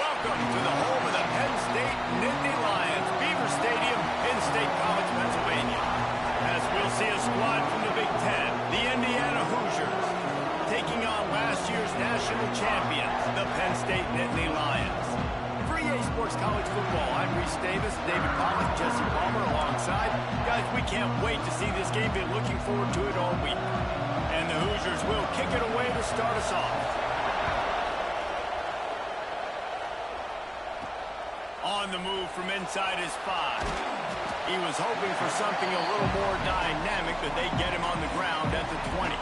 Welcome to the home of the Penn State Nittany Lions, Beaver Stadium in State College, Pennsylvania. As we'll see a squad from the Big Ten, the Indiana Hoosiers, taking on last year's national champions, the Penn State Nittany Lions. For EA Sports College Football, I'm Reese Davis, David Pollack, Jesse Palmer alongside. Guys, we can't wait to see this game. Been looking forward to it all week. And the Hoosiers will kick it away to start us off. On the move from inside his 5. He was hoping for something a little more dynamic, but they get him on the ground at the 20.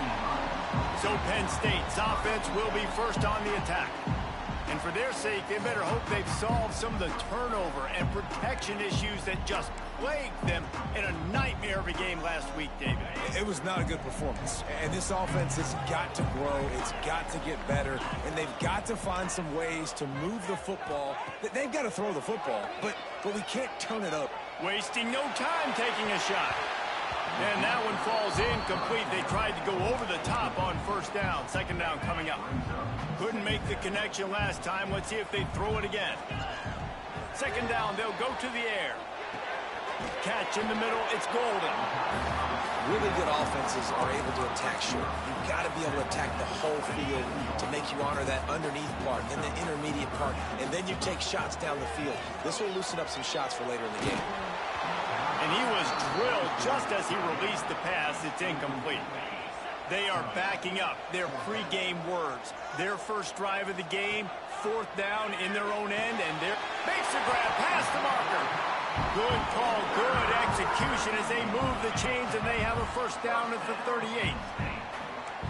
So Penn State's offense will be first on the attack. And for their sake, they better hope they've solved some of the turnover and protection issues that just plagued them in a nightmare of a game last week, David. It was not a good performance. And this offense has got to grow. It's got to get better. And they've got to find some ways to move the football. They've got to throw the football, but we can't turn it up. Wasting no time taking a shot. And that one falls incomplete. They tried to go over the top on first down. Second down coming up. Couldn't make the connection last time. Let's see if they throw it again. Second down, they'll go to the air. Catch in the middle, it's Golden. Really good offenses are able to attack short. You've got to be able to attack the whole field to make you honor that underneath part and the intermediate part, and then you take shots down the field. This will loosen up some shots for later in the game. And he was drilled just as he released the pass. It's incomplete. They are backing up their pregame words. Their first drive of the game, fourth down in their own end, and they're makes a grab past the marker. Good call, good execution as they move the chains, and they have a first down at the 38.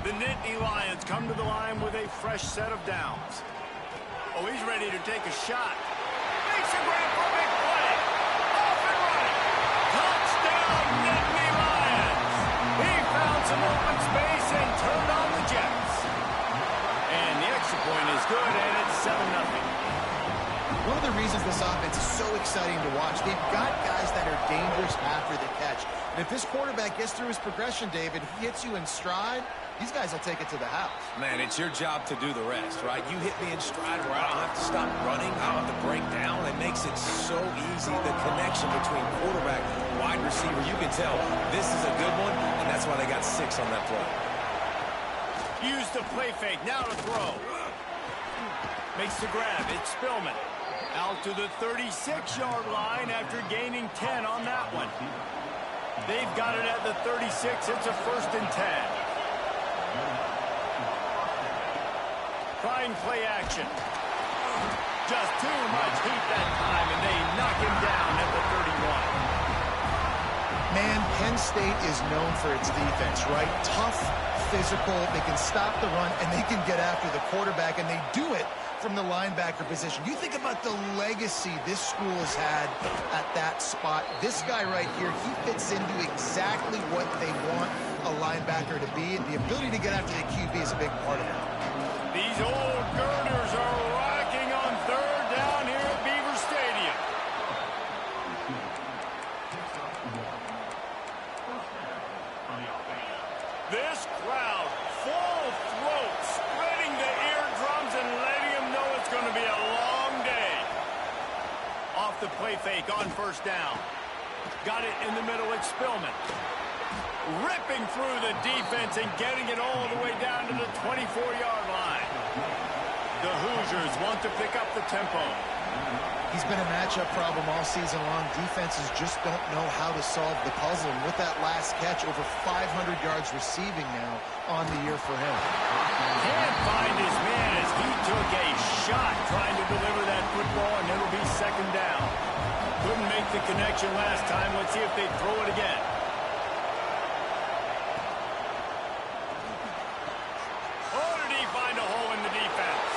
The Nittany Lions come to the line with a fresh set of downs. Oh, he's ready to take a shot. Makes a grab for a big play. Off and running. Touchdown, Nittany Lions. He found some open space and turned on the Jets. And the extra point is good, and it's 7-0. One of the reasons this offense is so exciting to watch, they've got guys that are dangerous after the catch. And if this quarterback gets through his progression, David, he hits you in stride, these guys will take it to the house. Man, it's your job to do the rest, right? You hit me in stride where I don't have to stop running, I don't have to break down. It makes it so easy, the connection between quarterback and wide receiver. You can tell this is a good one, and that's why they got 6 on that play. Use the play fake, now to throw. Makes the grab, it's Spillman. Out to the 36-yard line after gaining 10 on that one. They've got it at the 36. It's a 1st and 10. Trying play action. Just too much heat that time, and they knock him down at the 31. Man, Penn State is known for its defense, right? Tough, physical, they can stop the run, and they can get after the quarterback, and they do it from the linebacker position. You think about the legacy this school has had at that spot. This guy right here, he fits into exactly what they want a linebacker to be, and the ability to get after the QB is a big part of it. These old girders are rocking on third down here at Beaver Stadium. This crowd, full throat, spreading the eardrums and letting them know it's going to be a long day. Off the play fake on first down. Got it in the middle, it's Spillman. Ripping through the defense and getting it all the way down to the 24-yard line. The Hoosiers want to pick up the tempo. He's been a matchup problem all season long. Defenses just don't know how to solve the puzzle. And with that last catch, over 500 yards receiving now on the year for him. Can't find his man as he took a shot trying to deliver that football, and it'll be second down. Couldn't make the connection last time. Let's see if they throw it again. Oh, did he find a hole in the defense?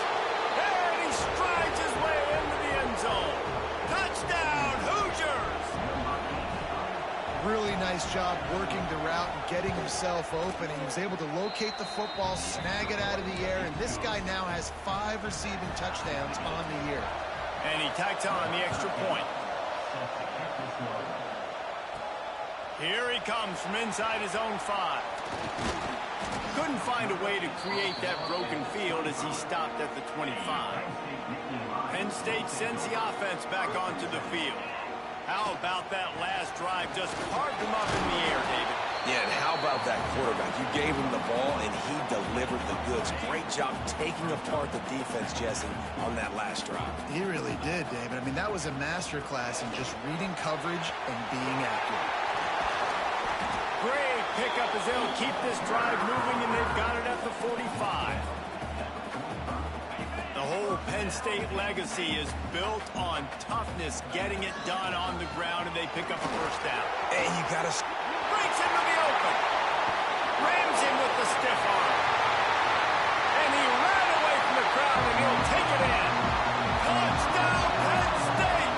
And he strides his way into the end zone. Touchdown, Hoosiers! Really nice job working the route and getting himself open. He was able to locate the football, snag it out of the air, and this guy now has 5 receiving touchdowns on the year. And he tacks on the extra point. Here he comes from inside his own 5. Couldn't find a way to create that broken field as he stopped at the 25. Penn State sends the offense back onto the field. How about that last drive? Just carved him up in the air, David. Yeah, and how about that quarterback? You gave him the ball, and he delivered the goods. Great job taking apart the defense, Jesse, on that last drive. He really did, David. I mean, that was a masterclass in just reading coverage and being accurate. Great pickup as they'll keep this drive moving, and they've got it at the 45. The whole Penn State legacy is built on toughness, getting it done on the ground, and they pick up a first down. And you got to... Breaks into the open. Rams him with the stiff arm. And he ran away from the crowd, and he'll take it in. Touchdown, Penn State!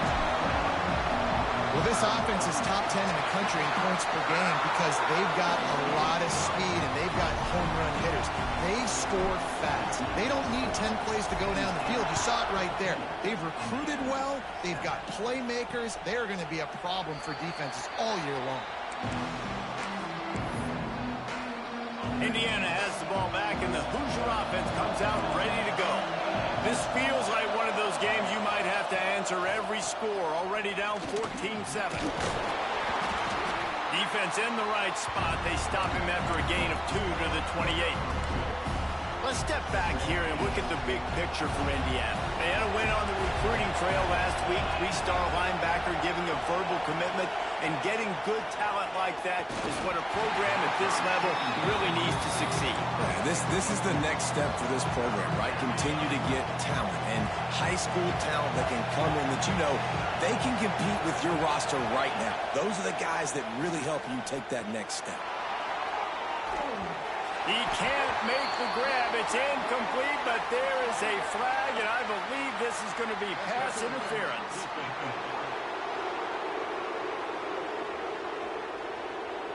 Well, this offense is top 10 in the country in points per game because they've got a lot of speed and they've got home run hitters. They score fast. They don't need 10 plays to go down the field. You saw it right there. They've recruited well. They've got playmakers. They're going to be a problem for defenses all year long. Indiana has the ball back, and the Hoosier offense comes out ready to go. This feels like one of those games you might have to answer every score. Already down 14-7. Defense in the right spot. They stop him after a gain of 2 to the 28. Let's step back here and look at the big picture for Indiana. They had a win on the recruiting trail last week. 3-star linebacker giving a verbal commitment, and getting good talent like that is what a program at this level really needs to succeed. Yeah, this is the next step for this program, right? Continue to get talent and high school talent that can come in that you know they can compete with your roster right now. Those are the guys that really help you take that next step. He can't make the grab. It's incomplete, but there is a flag, and I believe this is going to be pass interference.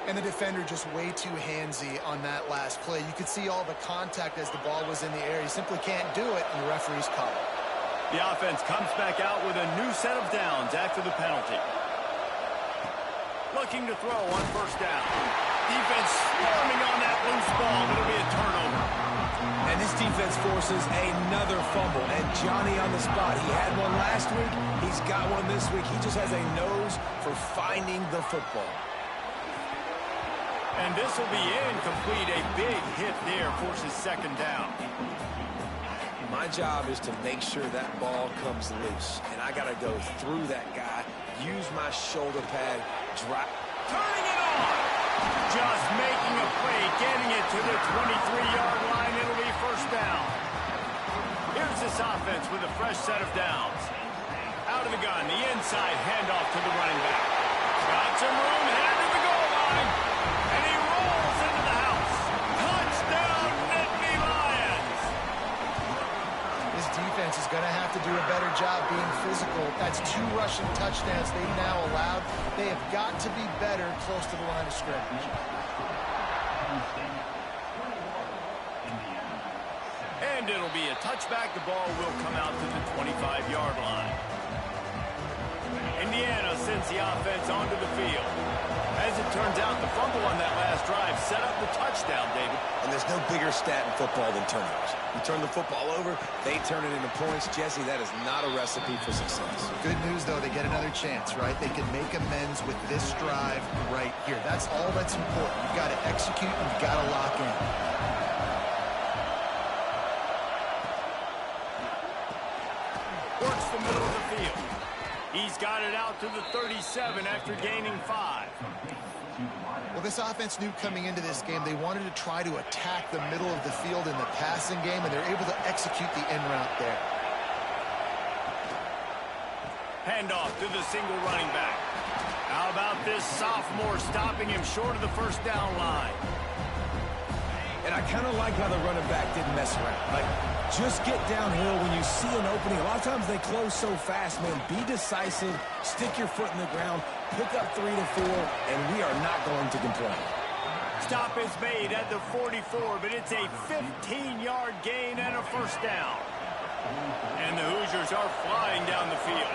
And the defender just way too handsy on that last play. You could see all the contact as the ball was in the air. He simply can't do it, and the referee's call it. The offense comes back out with a new set of downs after the penalty. Looking to throw on first down. Defense swarming on that loose ball. It'll be a turnover. And this defense forces another fumble. And Johnny on the spot. He had one last week. He's got one this week. He just has a nose for finding the football. And this will be incomplete. A big hit there forces second down. My job is to make sure that ball comes loose. And I got to go through that guy, use my shoulder pad, drop. Turning it on. Just making a play, getting it to the 23-yard line. It'll be first down. Here's this offense with a fresh set of downs. Out of the gun, the inside handoff to the running back. Got some room, headed to the goal line. And he rolls into the house. Touchdown, Nittany Lions. This defense is going to have to do a better job being physical. That's 2 rushing touchdowns they've now allowed. They have got to be better close to the line of scrimmage. And it'll be a touchback. The ball will come out to the 25-yard line. Indiana sends the offense onto the field. As it turns out, the fumble on that last drive set up the touchdown, David. And there's no bigger stat in football than turnovers. You turn the football over, they turn it into points. Jesse, that is not a recipe for success. Good news, though, they get another chance, right? They can make amends with this drive right here. That's all that's important. You've got to execute and you've got to lock in. Works the middle of the field. He's got it out to the 37 after gaining 5. Well, this offense knew coming into this game they wanted to try to attack the middle of the field in the passing game, and they're able to execute the in route there. Handoff to the single running back. How about this sophomore stopping him short of the first down line? And I kind of like how the running back didn't mess around. Like, just get downhill when you see an opening. A lot of times they close so fast, man. Be decisive, stick your foot in the ground, pick up 3 to 4, and we are not going to complain. Stop is made at the 44, but it's a 15-yard gain and a first down. And the Hoosiers are flying down the field.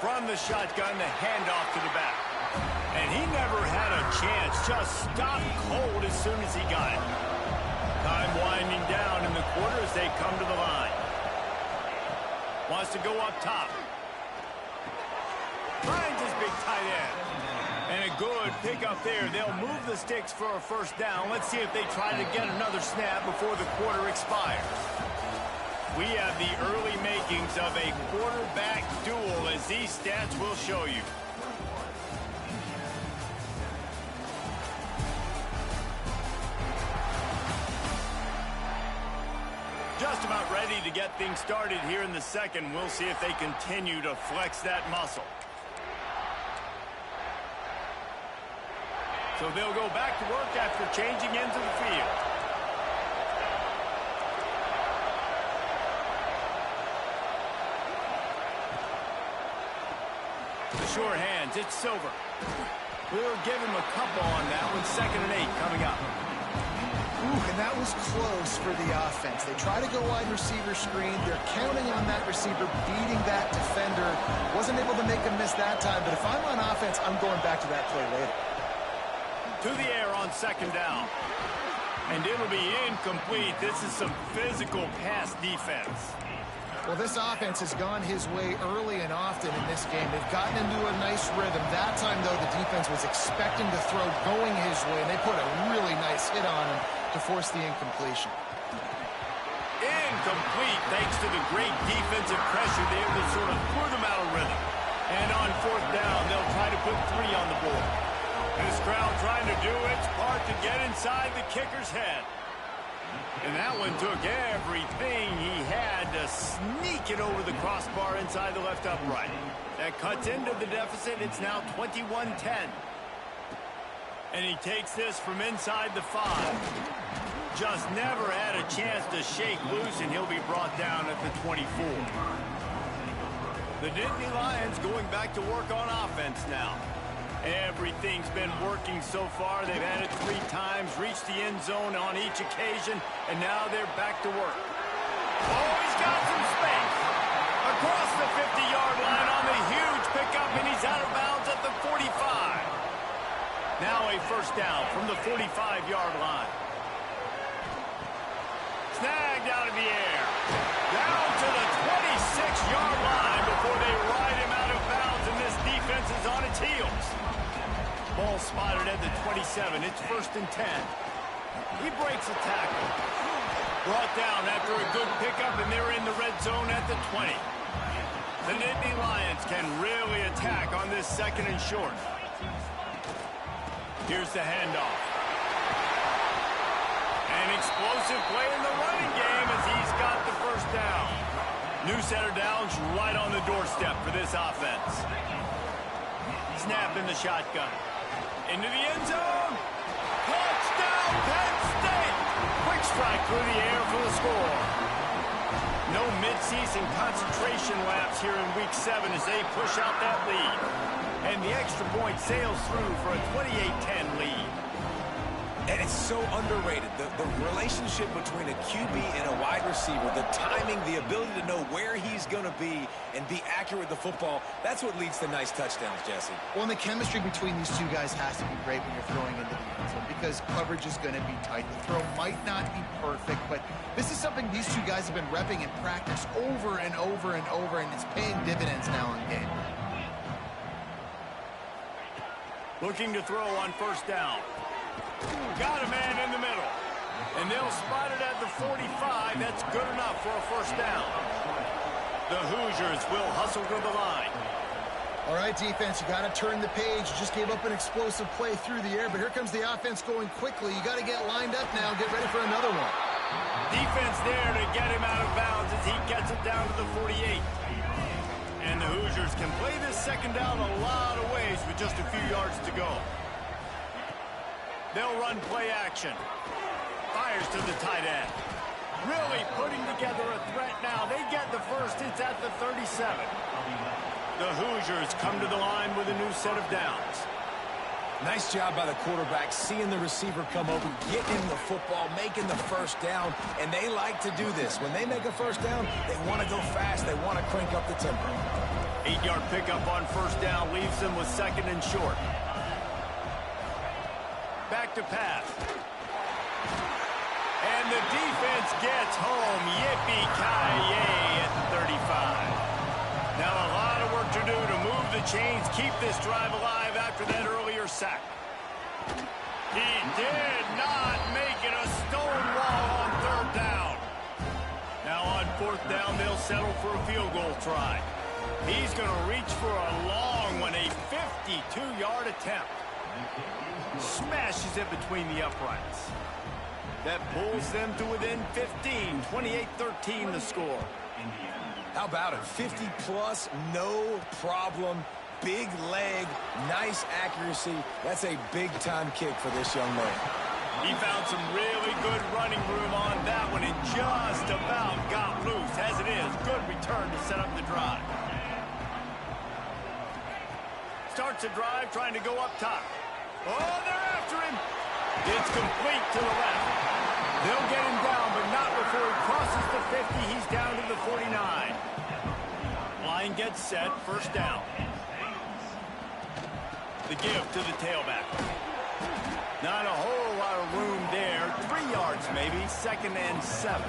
From the shotgun, the handoff to the back. And he never had a chance. Just stopped cold as soon as he got it. Time winding down in the quarter as they come to the line. Wants to go up top. Finds his big tight end. And a good pickup there. They'll move the sticks for a first down. Let's see if they try to get another snap before the quarter expires. We have the early makings of a quarterback duel, as these stats will show you. Just about ready to get things started here in the second. We'll see if they continue to flex that muscle. So they'll go back to work after changing into the field. The sure hands, it's Silver. We'll give him a couple on that one. 2nd and 8 coming up. Ooh, and that was close for the offense. They try to go wide receiver screen. They're counting on that receiver beating that defender. Wasn't able to make him miss that time, but if I'm on offense, I'm going back to that play later. To the air on 2nd down. And it'll be incomplete. This is some physical pass defense. Well, this offense has gone his way early and often in this game. They've gotten into a nice rhythm. That time, though, the defense was expecting to throw going his way, and they put a really nice hit on him to force the incompletion. Incomplete thanks to the great defensive pressure there that sort of threw them out of rhythm. And on 4th down, they'll try to put 3 on the board. This crowd trying to do its part to get inside the kicker's head. And that one took everything he had to sneak it over the crossbar inside the left upright. That cuts into the deficit. It's now 21-10. And he takes this from inside the 5. Just never had a chance to shake loose, and he'll be brought down at the 24. The Nittany Lions going back to work on offense now. Everything's been working so far. They've had it 3 times, reached the end zone on each occasion, and now they're back to work. Oh, he's got some space. Across the 50-yard line on the huge pickup, and he's out of bounds at the 45. Now a first down from the 45-yard line. Snagged out of the air. Down to the 26-yard line before they ride him out of bounds, and this defense is on its heels. Ball spotted at the 27. It's 1st and 10. He breaks a tackle. Brought down after a good pickup, and they're in the red zone at the 20. The Nittany Lions can really attack on this 2nd and short. Here's the handoff. An explosive play in the running game as he's got the first down. New set of downs right on the doorstep for this offense. Snap in the shotgun. Into the end zone. Touchdown, Penn State. Quick strike through the air for the score. No midseason concentration lapse here in Week 7 as they push out that lead. And the extra point sails through for a 28-10 lead. And it's so underrated. The relationship between a QB and a wide receiver, the timing, the ability to know where he's going to be and be accurate with the football, that's what leads to nice touchdowns, Jesse. Well, and the chemistry between these two guys has to be great when you're throwing into the end zone because coverage is going to be tight. The throw might not be perfect, but this is something these two guys have been repping in practice over and over and over, and it's paying dividends now in game. Looking to throw on first down. Got a man in the middle. And they'll spot it at the 45. That's good enough for a first down. The Hoosiers will hustle to the line. All right, defense, you got to turn the page. You just gave up an explosive play through the air, but here comes the offense going quickly. You got to get lined up now. Get ready for another one. Defense there to get him out of bounds as he gets it down to the 48. And the Hoosiers can play this second down a lot of ways with just a few yards to go. They'll run play action. Fires to the tight end. Really putting together a threat now. They get the first. It's at the 37. The Hoosiers come to the line with a new set of downs. Nice job by the quarterback, seeing the receiver come over, getting him the football, making the first down, and they like to do this. When they make a first down, they want to go fast. They want to crank up the tempo. 8-yard pickup on first down leaves them with 2nd and short. effective pass. And the defense gets home. Yippee-ki-yay at the 35. Now a lot of work to do to move the chains, keep this drive alive after that earlier sack. He did not make it a stone wall on third down. Now on fourth down, they'll settle for a field goal try. He's going to reach for a long one, a 52-yard attempt. Smashes it between the uprights. That pulls them to within 15, 28-13 the score. How about it? 50-plus, no problem. Big leg, nice accuracy. That's a big-time kick for this young man. He found some really good running room on that one and just about got loose. As it is, good return to set up the drive. Starts a drive trying to go up top. Oh, they're after him. It's complete to the left. They'll get him down, but not before he crosses the 50. He's down to the 49. Line gets set, first down. The give to the tailback. Not a whole lot of room there. 3 yards maybe, 2nd and 7.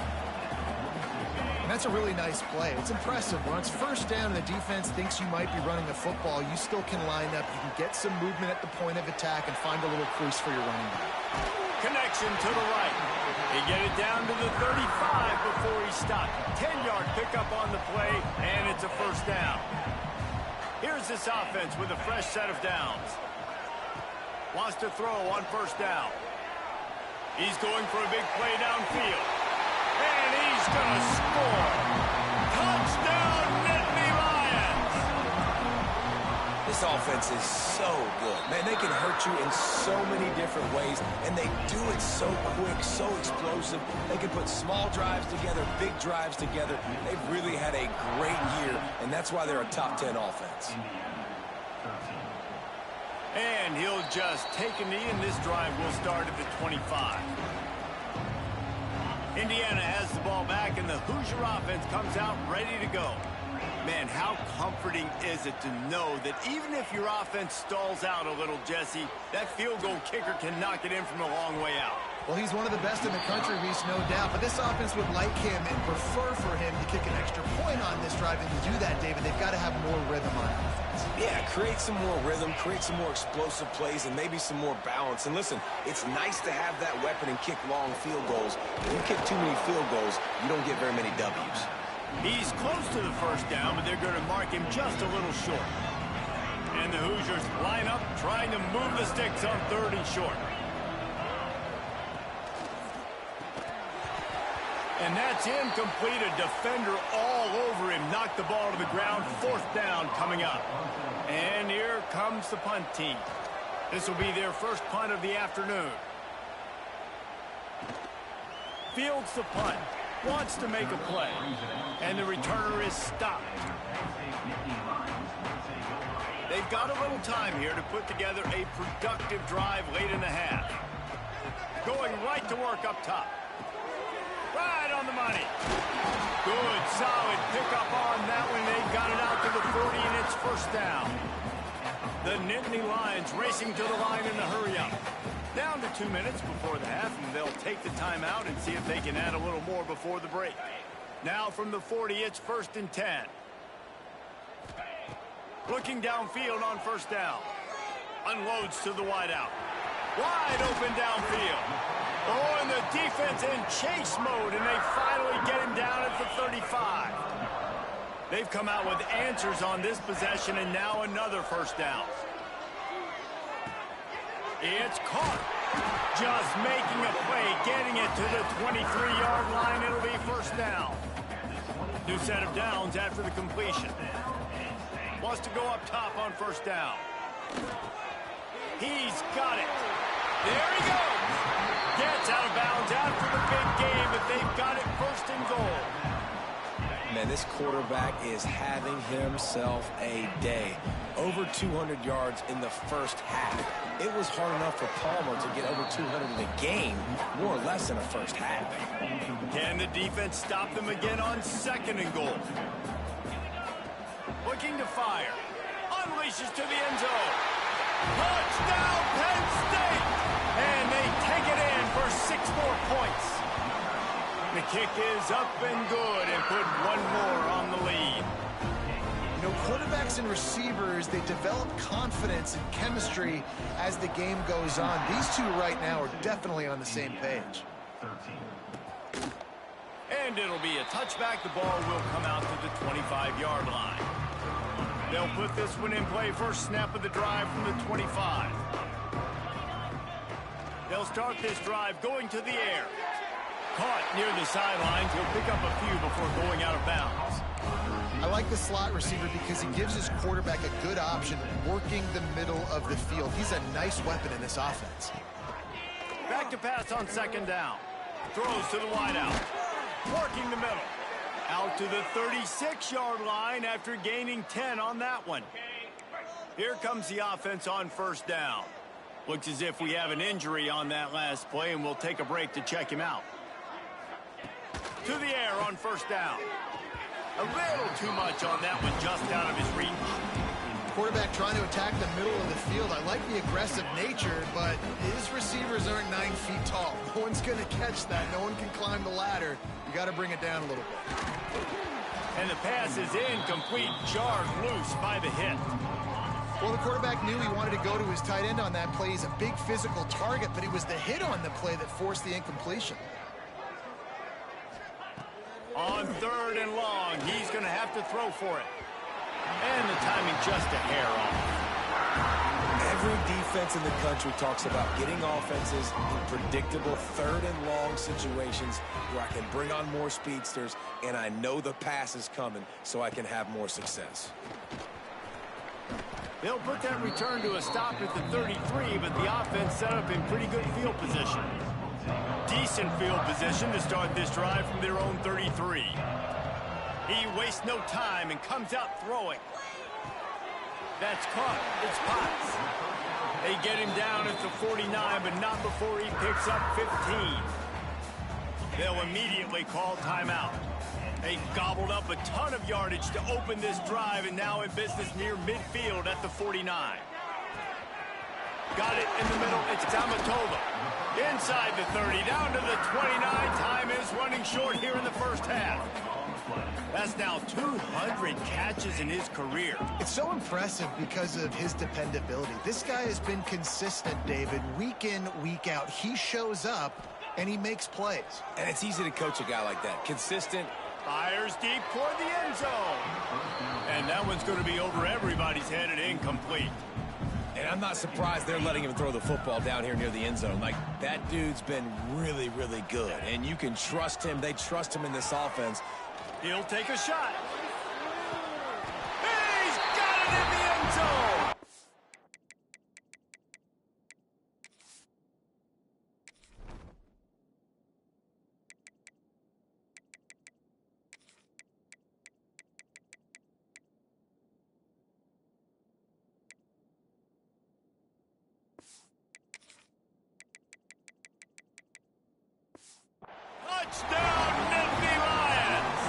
That's a really nice play. It's impressive. When it's first down and the defense thinks you might be running the football, you still can line up. You can get some movement at the point of attack and find a little crease for your running back. Connection to the right. They get it down to the 35 before he stopped. 10-yard pickup on the play, and it's a first down. Here's this offense with a fresh set of downs. Wants to throw on first down. He's going for a big play downfield. And he's going to score. Touchdown, Nittany Lions! This offense is so good. Man, they can hurt you in so many different ways, and they do it so quick, so explosive. They can put small drives together, big drives together. They've really had a great year, and that's why they're a top 10 offense. And he'll just take a knee, and this drive will start at the 25. Indiana has the ball back, and the Hoosier offense comes out ready to go. Man, how comforting is it to know that even if your offense stalls out a little, Jesse, that field goal kicker can knock it in from a long way out. Well, he's one of the best in the country, Reese, no doubt. But this offense would like him and prefer for him to kick an extra point on this drive. And to do that, David, they've got to have more rhythm on offense. Yeah, create some more rhythm, create some more explosive plays, and maybe some more balance. And listen, it's nice to have that weapon and kick long field goals. If you kick too many field goals, you don't get very many W's. He's close to the first down, but they're going to mark him just a little short. And the Hoosiers line up, trying to move the sticks on 3rd and short. And that's incomplete. A defender all over him. Knocked the ball to the ground. 4th down coming up. And here comes the punt team. This will be their first punt of the afternoon. Fields the punt. Wants to make a play. And the returner is stopped. They've got a little time here to put together a productive drive late in the half. Going right to work up top. Right on the money. Good, solid pickup on that one. They've got it out to the 40, and it's first down. The Nittany Lions racing to the line in a hurry-up. Down to 2 minutes before the half, and they'll take the timeout and see if they can add a little more before the break. Now from the 40, it's 1st and 10. Looking downfield on first down. Unloads to the wideout. Wide open downfield. Oh, and the defense in chase mode, and they finally get him down at the 35. They've come out with answers on this possession, and now another first down. It's caught. Just making a play, getting it to the 23-yard line. It'll be first down. New set of downs after the completion. Wants to go up top on first down. He's got it. There he goes. Gets out of bounds after the big game, but they've got it 1st and goal. Man, this quarterback is having himself a day. Over 200 yards in the first half. It was hard enough for Palmer to get over 200 in a game, more or less in the first half. Can the defense stop them again on 2nd and goal? Looking to fire. Unleashes to the end zone. Touchdown, Penn State! And they take it in for 6 more points. The kick is up and good and put one more on the lead. You know, quarterbacks and receivers, they develop confidence and chemistry as the game goes on. These two right now are definitely on the same page. And it'll be a touchback. The ball will come out to the 25-yard line. They'll put this one in play. First snap of the drive from the 25. They'll start this drive going to the air. Caught near the sidelines. He'll pick up a few before going out of bounds. I like the slot receiver because he gives his quarterback a good option working the middle of the field. He's a nice weapon in this offense. Back to pass on second down. Throws to the wideout. Working the middle. Out to the 36-yard line after gaining 10 on that one. Here comes the offense on first down. Looks as if we have an injury on that last play, and we'll take a break to check him out. To the air on first down. A little too much on that one, just out of his reach. Quarterback trying to attack the middle of the field. I like the aggressive nature, but his receivers aren't 9 feet tall. No one's going to catch that. No one can climb the ladder. You got to bring it down a little bit. And the pass is incomplete, jarred loose by the hit. Well, the quarterback knew he wanted to go to his tight end on that play. He's a big physical target, but it was the hit on the play that forced the incompletion. On third and long, he's going to have to throw for it. And the timing just a hair off. Every defense in the country talks about getting offenses in predictable third and long situations where I can bring on more speedsters and I know the pass is coming so I can have more success. They'll put that return to a stop at the 33, but the offense set up in pretty good field position. Decent field position to start this drive from their own 33. He wastes no time and comes out throwing. That's caught. It's Potts. They get him down at the 49, but not before he picks up 15. They'll immediately call timeout. They gobbled up a ton of yardage to open this drive, and now in business near midfield at the 49. Got it in the middle. It's Tamatova. Inside the 30, down to the 29. Time is running short here in the first half. That's now 200 catches in his career. It's so impressive because of his dependability. This guy has been consistent, David, week in, week out. He shows up, and he makes plays. And it's easy to coach a guy like that. Consistent. Fires deep toward the end zone. And that one's going to be over everybody's head and incomplete. And I'm not surprised they're letting him throw the football down here near the end zone. Like, that dude's been really, really good. And you can trust him. They trust him in this offense. He'll take a shot. He's got it in the end zone. Touchdown, Nittany Lions!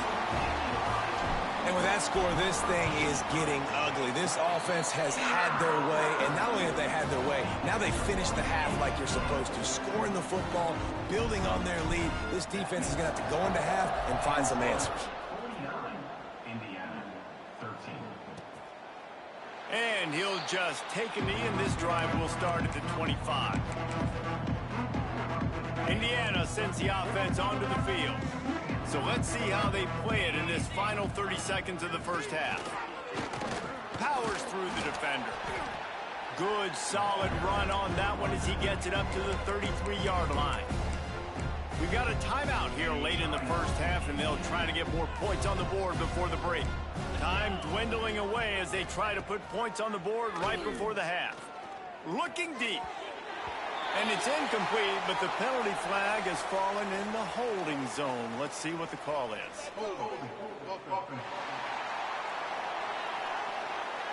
And with that score, this thing is getting ugly. This offense has had their way, and not only have they had their way, now they finish the half like you're supposed to, scoring the football, building on their lead. This defense is going to have to go into half and find some answers. And he'll just take a knee, and this drive will start at the 25. Indiana sends the offense onto the field. So let's see how they play it in this final 30 seconds of the first half. Powers through the defender. Good, solid run on that one as he gets it up to the 33-yard line. We've got a timeout here late in the first half, and they'll try to get more points on the board before the break. Time dwindling away as they try to put points on the board right before the half. Looking deep. And it's incomplete, but the penalty flag has fallen in the holding zone. Let's see what the call is.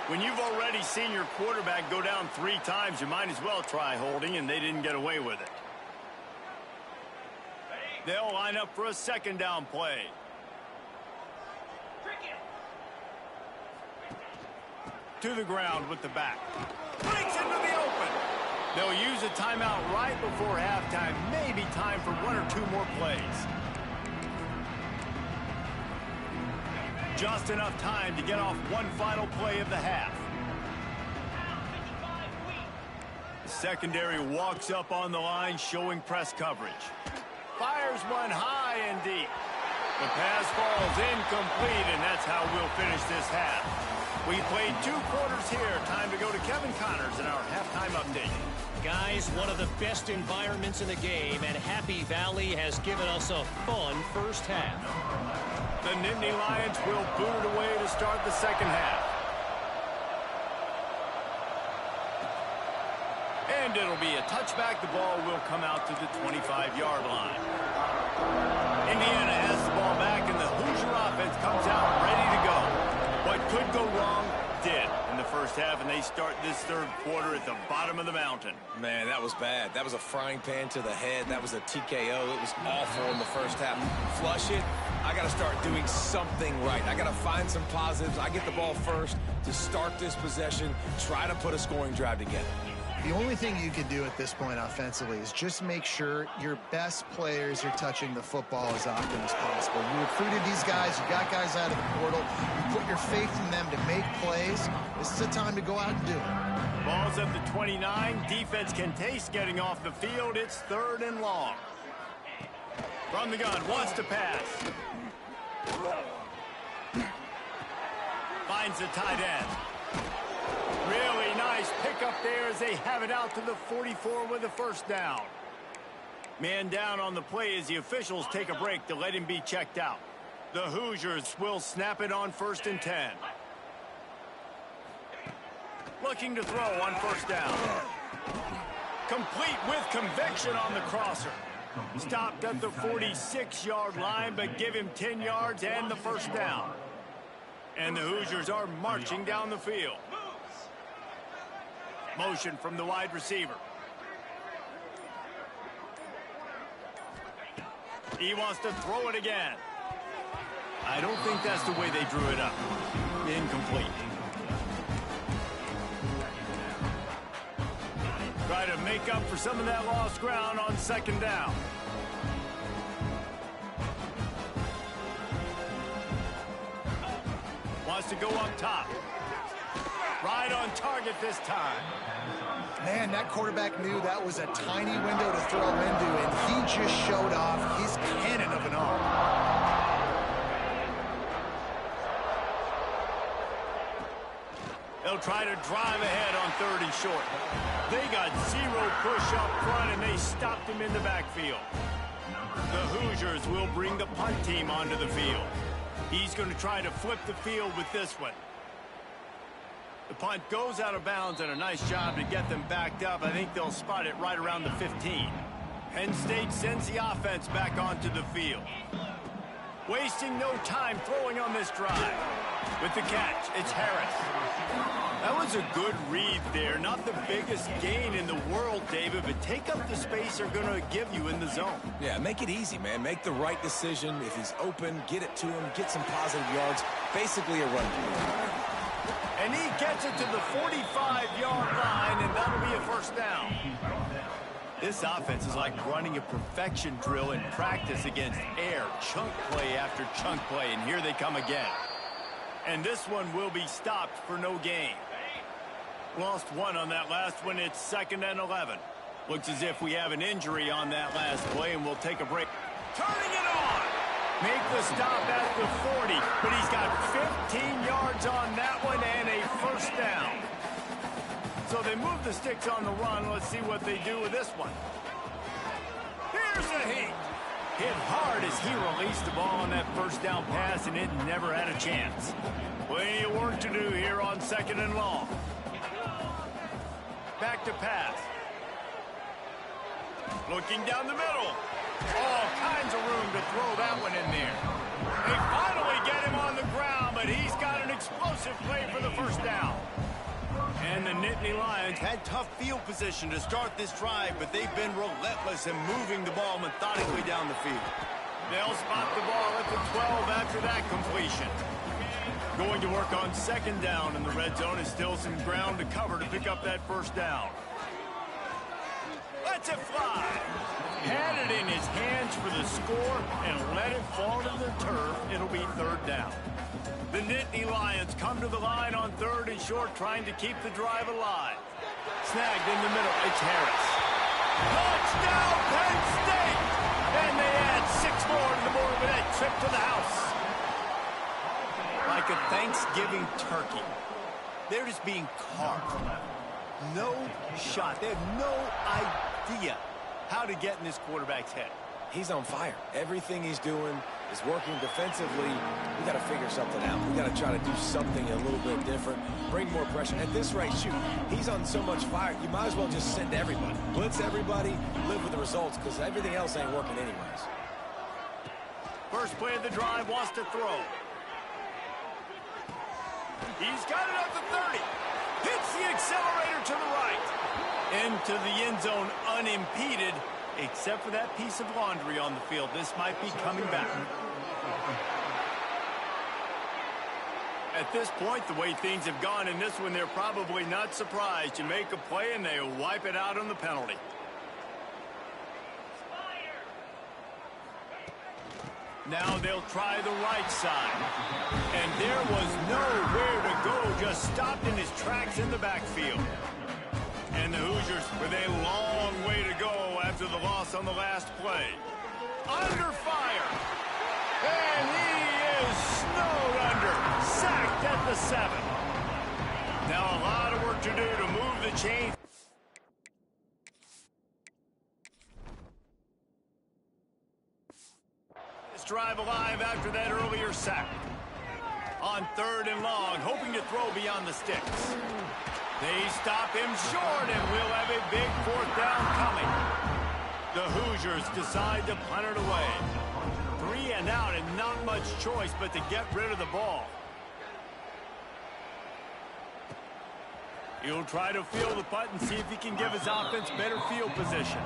When you've already seen your quarterback go down 3 times, you might as well try holding, and they didn't get away with it. They'll line up for a second down play. To the ground with the back. Breaks into the open. They'll use a timeout right before halftime. Maybe time for 1 or 2 more plays. Just enough time to get off one final play of the half. The secondary walks up on the line, showing press coverage. Fires one high and deep. The pass falls incomplete, and that's how we'll finish this half. We played 2 quarters here. Time to go to Kevin Connors in our halftime update. Guys, one of the best environments in the game, and Happy Valley has given us a fun first half. The Nittany Lions will boot it away to start the second half. And it'll be a touchback. The ball will come out to the 25-yard line. Indiana has the ball back, and the Hoosier offense comes out ready to go. What could go wrong did in the first half, and they start this third quarter at the bottom of the mountain. Man, that was bad. That was a frying pan to the head. That was a TKO. It was awful in the first half. Flush it. I got to start doing something right. I got to find some positives. I get the ball first to start this possession, try to put a scoring drive together. The only thing you can do at this point offensively is just make sure your best players are touching the football as often as possible. You recruited these guys. You got guys out of the portal. You put your faith in them to make plays. This is the time to go out and do it. Ball's at the 29. Defense can taste getting off the field. It's 3rd and long. From the gun, wants to pass. Finds the tight end. Really nice pickup there as they have it out to the 44 with a first down. Man down on the play as the officials take a break to let him be checked out. The Hoosiers will snap it on 1st and 10. Looking to throw on first down. Complete with conviction on the crosser. Stopped at the 46-yard line, but give him 10 yards and the first down. And the Hoosiers are marching down the field. Motion from the wide receiver. He wants to throw it again. I don't think that's the way they drew it up. Incomplete. Try to make up for some of that lost ground on 2nd down. Wants to go up top. Right on target this time. Man, that quarterback knew that was a tiny window to throw into, and he just showed off his cannon of an arm. They'll try to drive ahead on 3rd and short. They got 0 push up front, and they stopped him in the backfield. The Hoosiers will bring the punt team onto the field. He's going to try to flip the field with this one. The punt goes out of bounds, and a nice job to get them backed up. I think they'll spot it right around the 15. Penn State sends the offense back onto the field. Wasting no time throwing on this drive. With the catch, it's Harris. That was a good read there. Not the biggest gain in the world, David, but take up the space they're going to give you in the zone. Yeah, make it easy, man. Make the right decision. If he's open, get it to him, get some positive yards. Basically a run play. And he gets it to the 45-yard line, and that'll be a first down. This offense is like running a perfection drill in practice against air. Chunk play after chunk play, and here they come again. And this one will be stopped for no gain. Lost 1 on that last one. It's 2nd and 11. Looks as if we have an injury on that last play, and we'll take a break. Turning it on! Make the stop at the 40, but he's got 15 yards on that one and a first down. So they move the sticks on the run. Let's see what they do with this one. Here's a hit. Hit hard as he released the ball on that first down pass, and it never had a chance. Plenty of work to do here on 2nd and long. Back to pass. Looking down the middle. All kinds of room to throw that one in there. They finally get him on the ground, but he's got an explosive play for the first down. And the Nittany Lions had tough field position to start this drive, but they've been relentless in moving the ball methodically down the field. They'll spot the ball at the 12 after that completion. Going to work on 2nd down, and the red zone is still some ground to cover to pick up that first down. lets it fly. Had it in his hands for the score and let it fall to the turf. It'll be third down. The Nittany Lions come to the line on third and short, trying to keep the drive alive. Snagged in the middle. It's Harris. Touchdown, Penn State! And they add 6 more to the board with that trip to the house. Like a Thanksgiving turkey, they're just being carved. No shot. They have no idea how to get in this quarterback's head. He's on fire. Everything he's doing is working defensively. We got to figure something out. We got to try to do something a little bit different, bring more pressure. At this rate, shoot, he's on so much fire, you might as well just send everybody. Blitz everybody, live with the results, because everything else ain't working anyways. First play of the drive, wants to throw. He's got it up to 30. Hits the accelerator to the right. Into the end zone unimpeded, except for that piece of laundry on the field. This might be coming back. At this point, the way things have gone in this one, they're probably not surprised. You make a play and they wipe it out on the penalty. Now they'll try the right side. And there was nowhere to go, just stopped in his tracks in the backfield. And the Hoosiers with a long way to go after the loss on the last play. Under fire. And he is snowed under. Sacked at the 7. Now a lot of work to do to move the chains. This drive alive after that earlier sack. On third and long, hoping to throw beyond the sticks. They stop him short, and we'll have a big fourth down coming. The Hoosiers decide to punt it away. 3 and out, and not much choice but to get rid of the ball. He'll try to field the punt and see if he can give his offense better field position.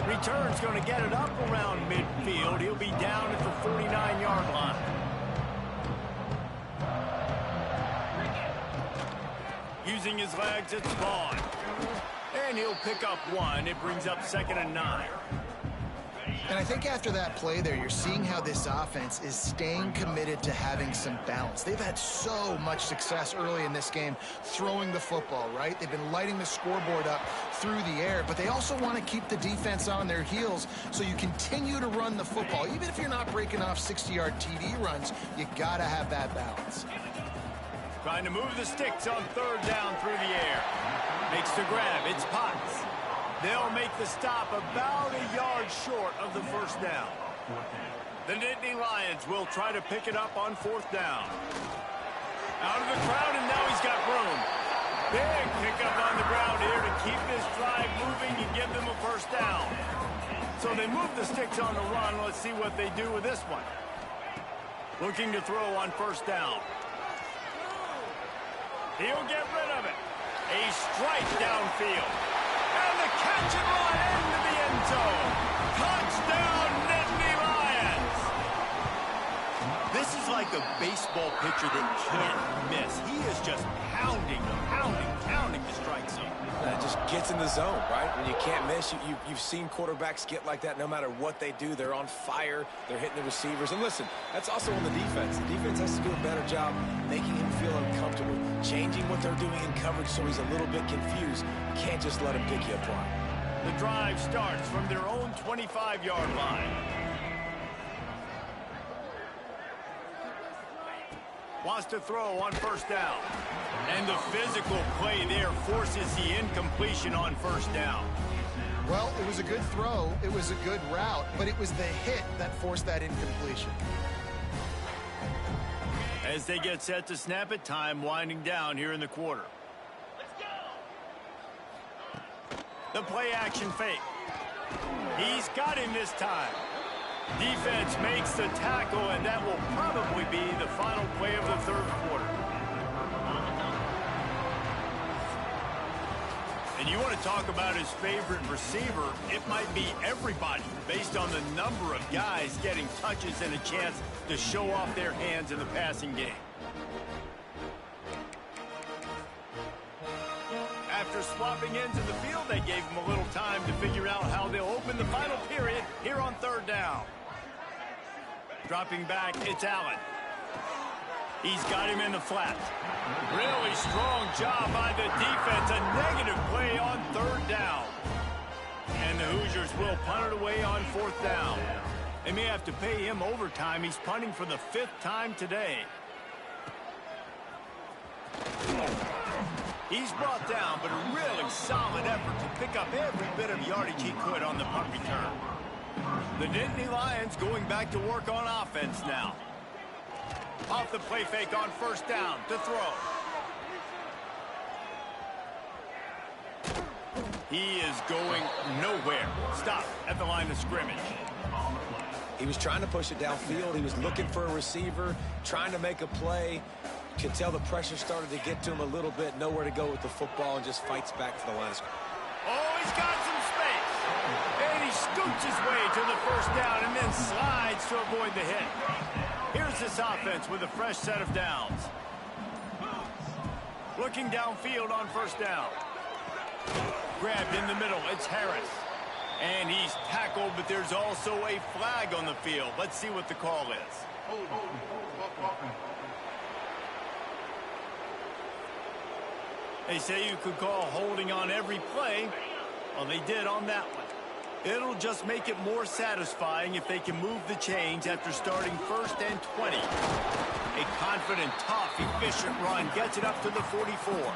Return's going to get it up around midfield. He'll be down at the 49-yard line. Using his legs, it's Vaughn. And he'll pick up 1. It brings up 2nd and 9. And I think after that play there, you're seeing how this offense is staying committed to having some balance. They've had so much success early in this game throwing the football, right? They've been lighting the scoreboard up through the air, but they also want to keep the defense on their heels so you continue to run the football. Even if you're not breaking off 60-yard TD runs, you got to have that balance. Trying to move the sticks on third down through the air. Makes the grab. It's Potts. They'll make the stop about a yard short of the first down. The Nittany Lions will try to pick it up on fourth down. Out of the crowd, and now he's got room. Big pickup on the ground here to keep this drive moving and give them a first down. So they move the sticks on the run. Let's see what they do with this one. Looking to throw on first down. He'll get rid of it. A strike downfield. And the catch and run into the end zone. Touchdown, Nittany Lions. This is like a baseball pitcher that can't miss. He is just pounding the strike zone. It just gets in the zone, right? When you can't miss, you've seen quarterbacks get like that no matter what they do. They're on fire. They're hitting the receivers. And listen, that's also on the defense. The defense has to do a better job making him feel uncomfortable, changing what they're doing in coverage so he's a little bit confused. You can't just let him pick you apart. The drive starts from their own 25-yard line. Wants to throw on first down. And the physical play there forces the incompletion on first down. Well, it was a good throw. It was a good route, but it was the hit that forced that incompletion. As they get set to snap it, time winding down here in the quarter. The play action fake. He's got him this time. Defense makes the tackle, and that will probably be the final play of the third quarter. And you want to talk about his favorite receiver, it might be everybody, based on the number of guys getting touches and a chance to show off their hands in the passing game. After Hoosiers swapping ends in the field. They gave them a little time to figure out how they'll open the final period here on third down. Dropping back, it's Allen. He's got him in the flat. Really strong job by the defense. A negative play on third down. And the Hoosiers will punt it away on fourth down. They may have to pay him overtime. He's punting for the 5th time today. He's brought down, but a really solid effort to pick up every bit of yardage he could on the punt return. The Nittany Lions going back to work on offense now. Off the play fake on first down to throw. He is going nowhere. Stop at the line of scrimmage. He was trying to push it downfield. He was looking for a receiver, trying to make a play. You can tell the pressure started to get to him a little bit. Nowhere to go with the football and just fights back to the line of scrimmage. Oh, he's got some space. And he scoots his way to the first down and then slides to avoid the hit. Here's this offense with a fresh set of downs. Looking downfield on first down. Grabbed in the middle. It's Harris. And he's tackled, but there's also a flag on the field. Let's see what the call is. They say you could call holding on every play. Well, they did on that one. It'll just make it more satisfying if they can move the chains after starting 1st and 20. A confident, tough, efficient run gets it up to the 44.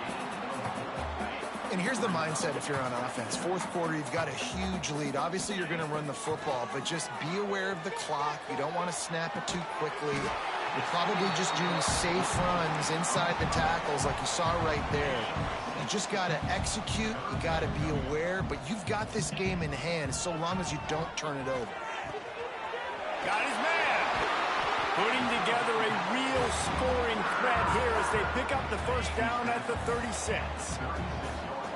And here's the mindset if you're on offense. Fourth quarter, you've got a huge lead. Obviously, you're going to run the football, but just be aware of the clock. You don't want to snap it too quickly. You're probably just doing safe runs inside the tackles like you saw right there. You just got to execute. You got to be aware, but you've got this game in hand so long as you don't turn it over. Got his man. Putting together a real scoring threat here as they pick up the first down at the 36.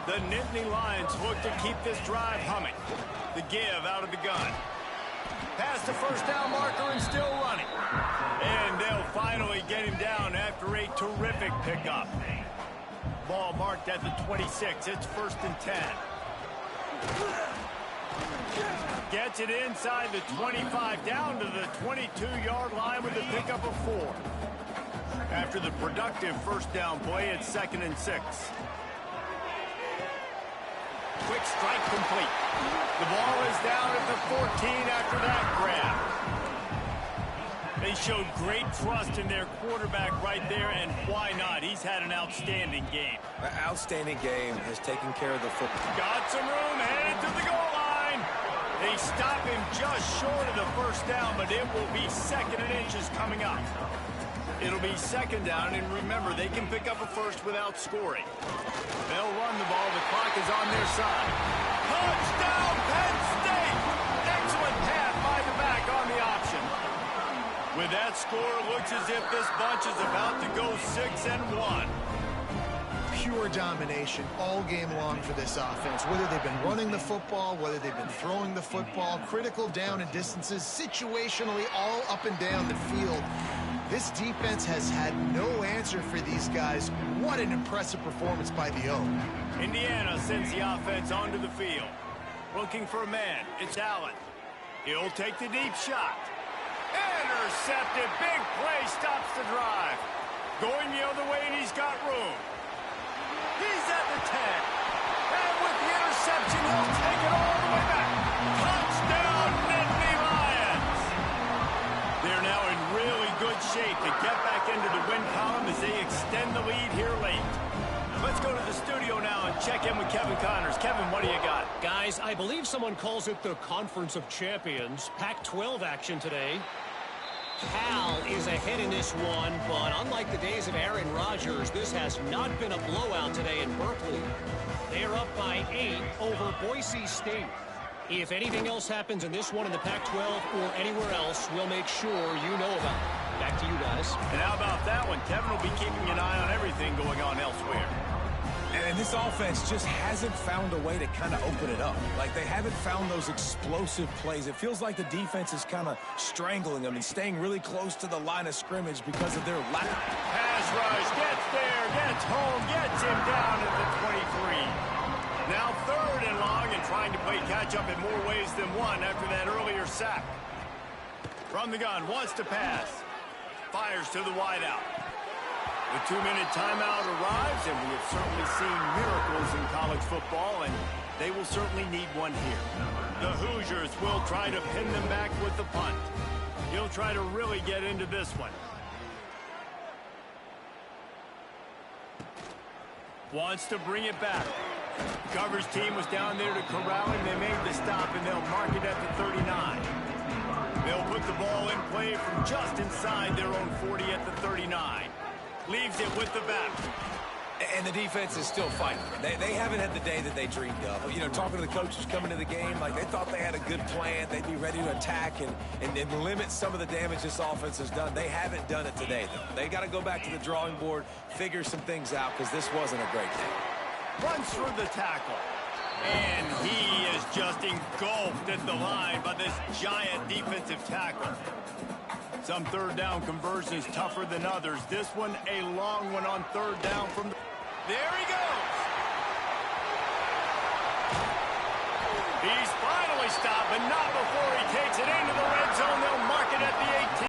The Nittany Lions look to keep this drive humming. The give out of the gun. Past the first down marker and still running. And they'll finally get him down after a terrific pickup. Ball marked at the 26. It's 1st and 10. Gets it inside the 25, down to the 22-yard line with a pickup of 4. After the productive first down play, it's 2nd and 6. Quick strike complete. The ball is down at the 14 after that grab. They showed great trust in their quarterback right there, and why not? He's had an outstanding game. An outstanding game, has taken care of the football. Got some room, headed to the goal line. They stop him just short of the first down, but it will be 2nd and inches coming up. It'll be 2nd down, and remember, they can pick up a first without scoring. They'll run the ball. The clock is on their side. Touchdown, Penn State! Excellent pass by the back on the option. With that score, it looks as if this bunch is about to go 6-1. Pure domination all game long for this offense. Whether they've been running the football, whether they've been throwing the football, critical down and distances, situationally all up and down the field. This defense has had no answer for these guys. What an impressive performance by the O. Indiana sends the offense onto the field. Looking for a man. It's Allen. He'll take the deep shot. Intercepted. Big play stops the drive. Going the other way, and he's got room. He's at the 10. And with the interception, he'll take it all the way back. Touchdown, Nittany Lions. They're now in really good shape to get back into the win column as they extend the lead here late. Let's go to the studio now and check in with Kevin Connors. Kevin, what do you got? Guys, I believe someone calls it the Conference of Champions. Pac-12 action today. Cal is ahead in this one, but unlike the days of Aaron Rodgers, this has not been a blowout today in Berkeley. They're up by 8 over Boise State. If anything else happens in this one in the Pac-12 or anywhere else, we'll make sure you know about it. Back to you guys. And how about that one? Kevin will be keeping an eye on everything going on elsewhere. And this offense just hasn't found a way to kind of open it up. Like, they haven't found those explosive plays. It feels like the defense is kind of strangling them and staying really close to the line of scrimmage because of their lack. Pass rush, gets there, gets home, gets him down at the 23. Now 3rd and long and trying to play catch-up in more ways than one after that earlier sack. From the gun, wants to pass. Fires to the wideout. The 2-minute timeout arrives, and we have certainly seen miracles in college football, and they will certainly need one here. The Hoosiers will try to pin them back with the punt. He'll try to really get into this one. Wants to bring it back. Coverage team was down there to corral him. They made the stop, and they'll mark it at the 39. They'll put the ball in play from just inside their own 40 at the 39. Leaves it with the back. And the defense is still fighting. They haven't had the day that they dreamed of. You know, talking to the coaches coming to the game, like they thought they had a good plan. They'd be ready to attack and limit some of the damage this offense has done. They haven't done it today, though. They got to go back to the drawing board, figure some things out, because this wasn't a great day. Runs through the tackle. And he is just engulfed at the line by this giant defensive tackle. Some 3rd down conversions tougher than others. This one a long one on 3rd down from the... There he goes. He's finally stopped, but not before he takes it into the red zone. They'll mark it at the 18.